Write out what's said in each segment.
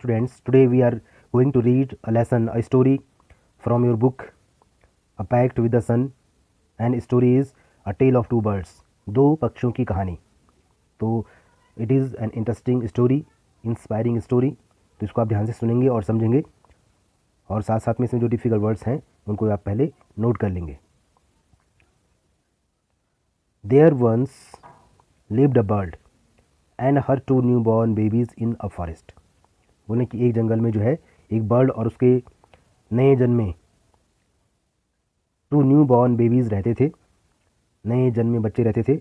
students, today we are going to read a lesson, a story from your book, A Pact with the Sun, and story is A Tale of Two Birds, दो पक्षियों की कहानी. तो it is an interesting story, inspiring story. तो इसको आप ध्यान से सुनेंगे और समझेंगे, और साथ साथ में इसमें जो डिफ़िकल्ट वर्ड्स हैं उनको आप पहले नोट कर लेंगे. There once lived a bird and her two newborn babies in a forest. बोले कि एक जंगल में जो है एक बर्ड और उसके नए जन्मे टू न्यू बॉर्न बेबीज़ रहते थे, नए जन्मे बच्चे रहते थे.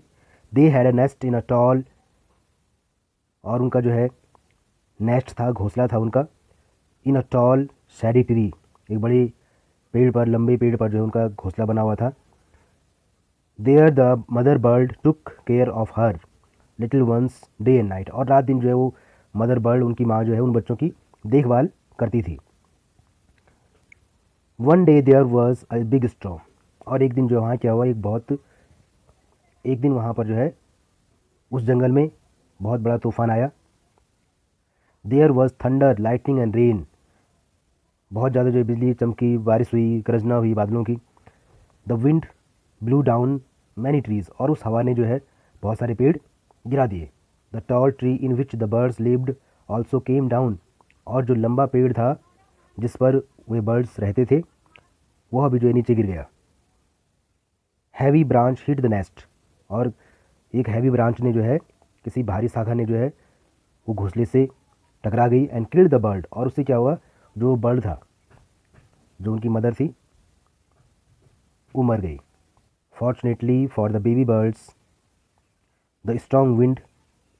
They had a nest in a tall, और उनका जो है नेस्ट था, घोंसला था उनका, इन अ टॉल शैडी ट्री, एक बड़े पेड़ पर, लंबे पेड़ पर जो है उनका घोंसला बना हुआ था. There the mother bird took care of her little ones day and night, और रात दिन जो है वो मदर बर्ड, उनकी माँ जो है उन बच्चों की देखभाल करती थी. One day there was a big storm, और एक दिन जो वहाँ क्या हुआ, एक दिन वहाँ पर जो है उस जंगल में बहुत बड़ा तूफान आया. There was thunder lightning and rain, बहुत ज़्यादा जो है बिजली चमकी, बारिश हुई, गरजना हुई बादलों की. The wind blue down many trees, और उस हवा ने जो है बहुत सारे पेड़ गिरा दिए. The tall tree in which the birds lived also came down, और जो लंबा पेड़ था जिस पर वे बर्ड्स रहते थे वह भी जो है नीचे गिर गया. Heavy branch hit the nest, और एक हैवी ब्रांच ने जो है, किसी भारी शाखा ने जो है वो घोंसले से टकरा गई. एंड किल्ड द बर्ड, और उससे क्या हुआ, जो बर्ड था, जो उनकी मदर थी, वो मर गई. Fortunately for the baby birds the strong wind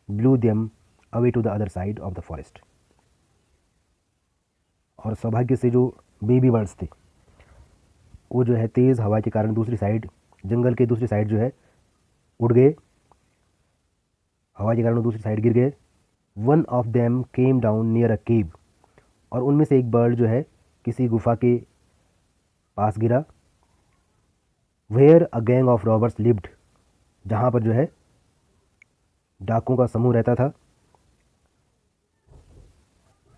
blew them away to the other side of the forest, और सौभाग्य से जो बेबी बर्ड्स थे वो जो है तेज़ हवा के कारण दूसरी साइड, जंगल के दूसरी साइड जो है उड़ गए, हवा के कारण वो दूसरी साइड गिर गए. One of them came down near a cave, और उनमें से एक बर्ड जो है किसी गुफा के पास गिरा. Where a gang of robbers lived, जहाँ पर जो है डाकुओं का समूह रहता था.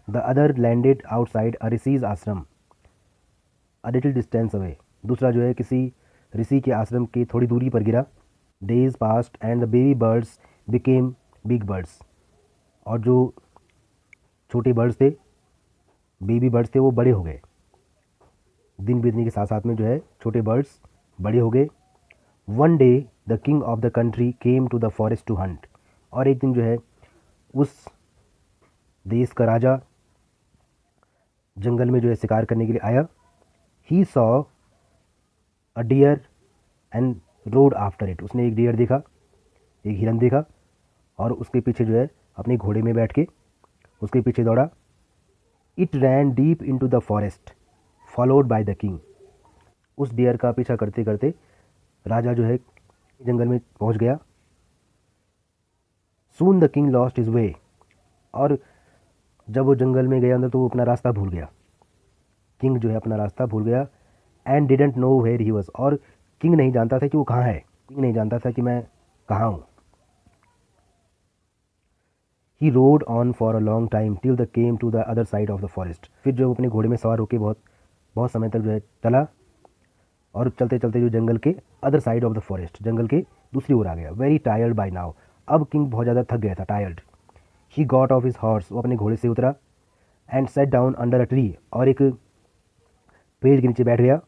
The other landed outside a rishi's ashram a little distance away, दूसरा जो है किसी ऋषि के आश्रम की थोड़ी दूरी पर गिरा. Days past and the baby birds became big birds, और जो छोटे बर्ड्स थे, बेबी बर्ड्स थे, वो बड़े हो गए. दिन बीतने के साथ साथ में जो है छोटे बर्ड्स बड़े हो गए. One day the king of the country came to the forest to hunt, और एक दिन जो है उस देश का राजा जंगल में जो है शिकार करने के लिए आया. He saw a deer and rode after it, उसने एक डियर देखा, एक हिरन देखा, और उसके पीछे जो है अपने घोड़े में बैठ के उसके पीछे दौड़ा. It ran deep into the forest followed by the king, उस डियर का पीछा करते करते राजा जो है जंगल में पहुंच गया. Soon the king lost his way, और जब वो जंगल में गया अंदर तो वो अपना रास्ता भूल गया. किंग जो है अपना रास्ता भूल गया. And didn't know where he was, और किंग नहीं जानता था कि वो कहाँ है, किंग नहीं जानता था कि मैं कहाँ हूँ. He rode on for a long time till the came to the other side of the forest, फिर जो अपने घोड़े में सवार होकर बहुत बहुत समय तक जो है चला, और चलते चलते जो जंगल के other side of the forest, जंगल के दूसरी ओर आ गया. वेरी टायर्ड बाय नाउ, अब किंग बहुत ज़्यादा थक गया था, tired. He got off his horse, वो अपने घोड़े से उतरा. And sat down under a tree, और एक पेड़ के नीचे बैठ गया.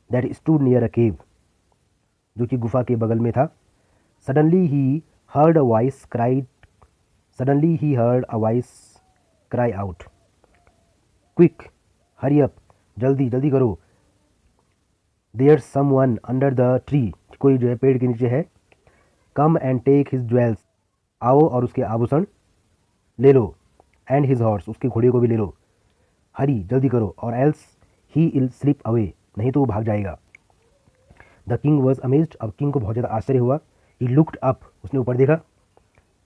That stood near a cave, जो कि गुफा के बगल में था. Suddenly he heard a voice cried, suddenly he heard a voice cry out, quick hurry up, जल्दी जल्दी करो, there someone under the tree, कोई जो है पेड़ के नीचे है. Come and take his jewels, आओ और उसके आभूषण ले लो. एंड हिज हॉर्स, उसके घोड़े को भी ले लो. हरी जल्दी करो, और else he'll slip away, नहीं तो वो भाग जाएगा. द किंग वॉज अमेज्ड, अब किंग को बहुत ज़्यादा आश्चर्य हुआ. ही लुक्ड अप, उसने ऊपर देखा.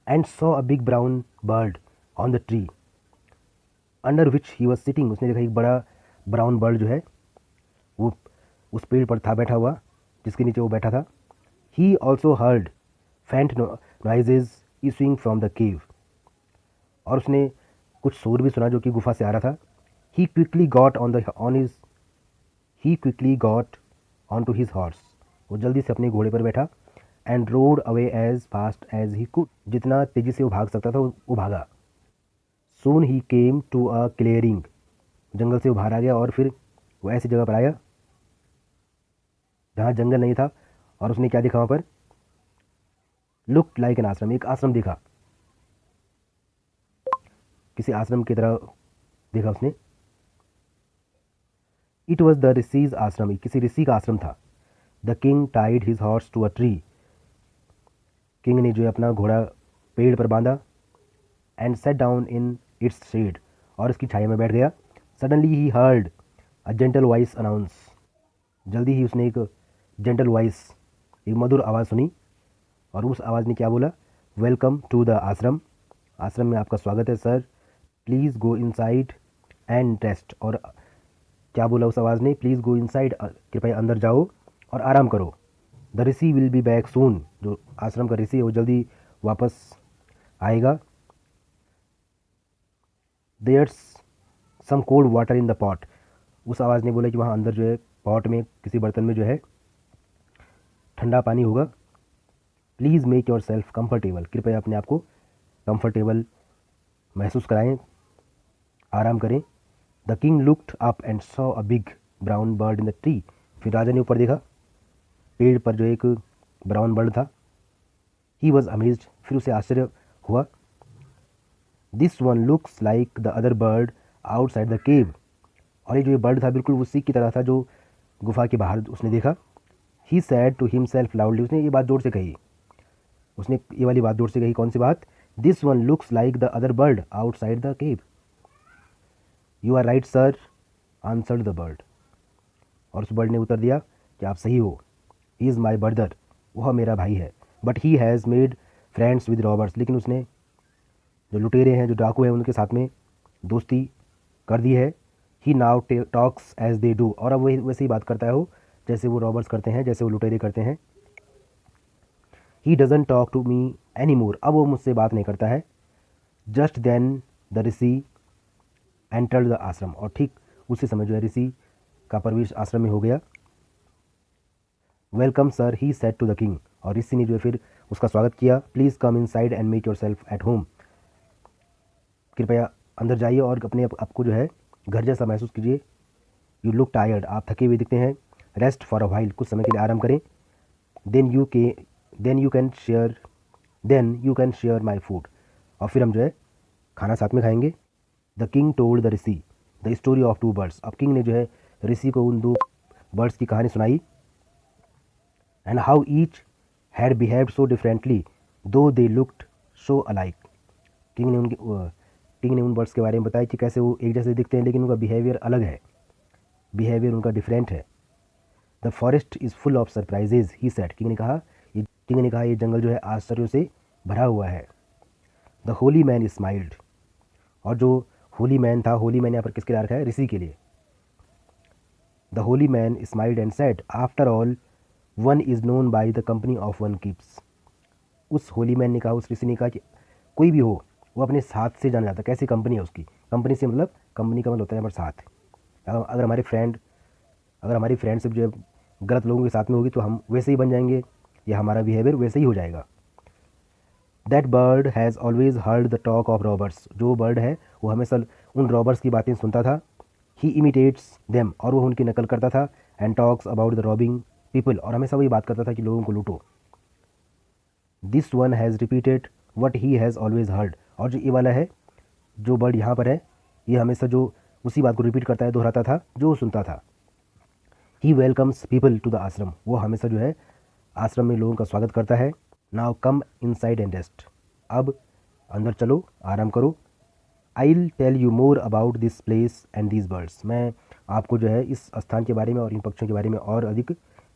And saw a big brown bird on the tree under which he was sitting, उसने देखा एक बड़ा ब्राउन बर्ड जो है वो उस पेड़ पर था बैठा हुआ, जिसके नीचे वो बैठा था. He also heard faint noises issuing from the cave, और उसने कुछ शोर भी सुना जो कि गुफा से आ रहा था। He quickly got on to his horse, वो जल्दी से अपने घोड़े पर बैठा। And rode away as fast as he could, जितना तेजी से वो भाग सकता था वो भागा। सून ही केम टू अ क्लियरिंग, जंगल से वो बाहर आ गया और फिर वो ऐसी जगह पर आया जहाँ जंगल नहीं था। और उसने क्या देखा वहाँ पर? लुक लाइक एन आश्रम, एक आश्रम देखा, किसी आश्रम की तरह देखा उसने। इट वॉज द ऋषिज आश्रम, किसी ऋषि का आश्रम था। The king tied his horse to a tree, king ने जो है अपना घोड़ा पेड़ पर बांधा। And sat down in its shade, और इसकी छाया में बैठ गया। Suddenly he heard a gentle voice announce, जल्दी ही उसने एक जेंटल वॉइस, एक मधुर आवाज़ सुनी। और उस आवाज़ ने क्या बोला? वेलकम टू द आश्रम, आश्रम में आपका स्वागत है sir, please go inside and rest. और क्या बोला उस आवाज़ ने? प्लीज़ गो इनसाइड, कृपया अंदर जाओ और आराम करो। The rishi will be back soon, जो आश्रम का ऋषि है वो जल्दी वापस आएगा। There's some cold water in the pot, उस आवाज़ ने बोला कि वहाँ अंदर जो है पॉट में, किसी बर्तन में जो है ठंडा पानी होगा। Please make your self comfortable, कृपया अपने आप को कंफर्टेबल महसूस कराएं, आराम करें। The king looked up and saw a big brown bird in the tree, फिर राजा ने ऊपर देखा, पेड़ पर जो एक ब्राउन बर्ड था। ही वॉज अमेज्ड, फिर उसे आश्चर्य हुआ। This one looks like the other bird outside the केव, और ये जो ये बर्ड था बिल्कुल उसी की तरह था जो गुफा के बाहर उसने देखा। ही सैड टू हिमसेल्फ लाउडली, उसने ये बात जोर से कही, उसने ये वाली बात जोर से कही। कौन सी बात? This one looks like the other bird outside the cave. You are right sir, answered the bird, और उस बर्ड ने उत्तर दिया कि आप सही हो। ही इज़ माई ब्रदर, वह मेरा भाई है। But he has made friends with robbers, लेकिन उसने जो लुटेरे हैं, जो डाकू हैं, उनके साथ में दोस्ती कर दी है। He now talks as they do, और अब वही वैसे ही बात करता है वो जैसे वो रॉबर्स करते हैं, जैसे वो लुटेरे करते हैं। He doesn't talk to me any more, अब वो मुझसे बात नहीं करता है। Just then the rishi entered the ashram, और ठीक उसी समय जो है ऋषि का प्रवेश आश्रम में हो गया। Welcome sir, he said to the king, और ऋषि ने जो है फिर उसका स्वागत किया। Please come inside and make yourself at home, कृपया अंदर जाइए और अपने आपको जो है घर जैसा महसूस कीजिए। यू लुक टायर्ड, आप थके हुए दिखते हैं। रेस्ट फॉर अ वाइल, कुछ समय के लिए आराम करें। Then you can share my food, और फिर हम जो है खाना साथ में खाएंगे। The king told the rishi the story of two birds, अब किंग ने जो है ऋषि को उन दो बर्ड्स की कहानी सुनाई। And how each had behaved so differently though they looked so alike, king ने उन बर्ड्स के बारे में बताया कि कैसे वो एक जैसे दिखते हैं लेकिन उनका बिहेवियर अलग है, बिहेवियर उनका डिफरेंट है। The forest is full of surprises, he said, king ने कहा ये जंगल जो है आश्चर्यों से भरा हुआ है। द होली मैन स्माइल्ड, और जो होली मैन था, होली मैन यहाँ पर किसके लिए रखा है? ऋषि के लिए। The Holi man smiled and said, after all one is known by the company of one keeps, उस होली मैन ने कहा, उस ऋषि ने कहा कि कोई भी हो वो अपने साथ से जाना जाता है। कैसी कंपनी है उसकी? कंपनी से मतलब, कंपनी का मतलब होता है यहाँ पर साथ। अगर हमारी फ्रेंडशिप जो है गलत लोगों के साथ में होगी तो हम वैसे ही बन जाएंगे, या हमारा बिहेवियर वैसे ही हो जाएगा। That bird has always heard the talk of robbers, जो बर्ड है वो हमेशा उन रॉबर्स की बातें सुनता था। ही इमिटेट्स देम, और वो उनकी नकल करता था। And talks about the robbing people, और हमेशा वही बात करता था कि लोगों को लूटो। This one has repeated what he has always heard, और जो ये वाला है, जो बर्ड यहाँ पर है, ये हमेशा जो उसी बात को रिपीट करता है, दोहराता था जो वो सुनता था। ही वेलकम्स पीपल टू द आश्रम, वो हमेशा जो है आश्रम में लोगों का स्वागत करता है। Now come inside and rest, अब अंदर चलो, आराम करो। I will tell you more about this place and these birds, मैं आपको जो है इस स्थान के बारे में और इन पक्षियों के बारे में और अधिक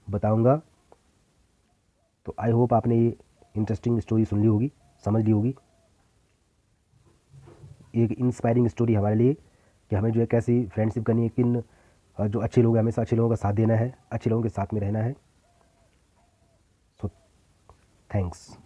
बताऊंगा। तो आई होप आपने ये इंटरेस्टिंग स्टोरी सुन ली होगी, समझ ली होगी। एक इंस्पायरिंग स्टोरी हमारे लिए कि हमें जो है कैसी फ्रेंडशिप करनी है, किन जो अच्छे लोग हैं हमेशा अच्छे लोगों का साथ देना है, अच्छे लोगों के साथ में रहना है। So thanks.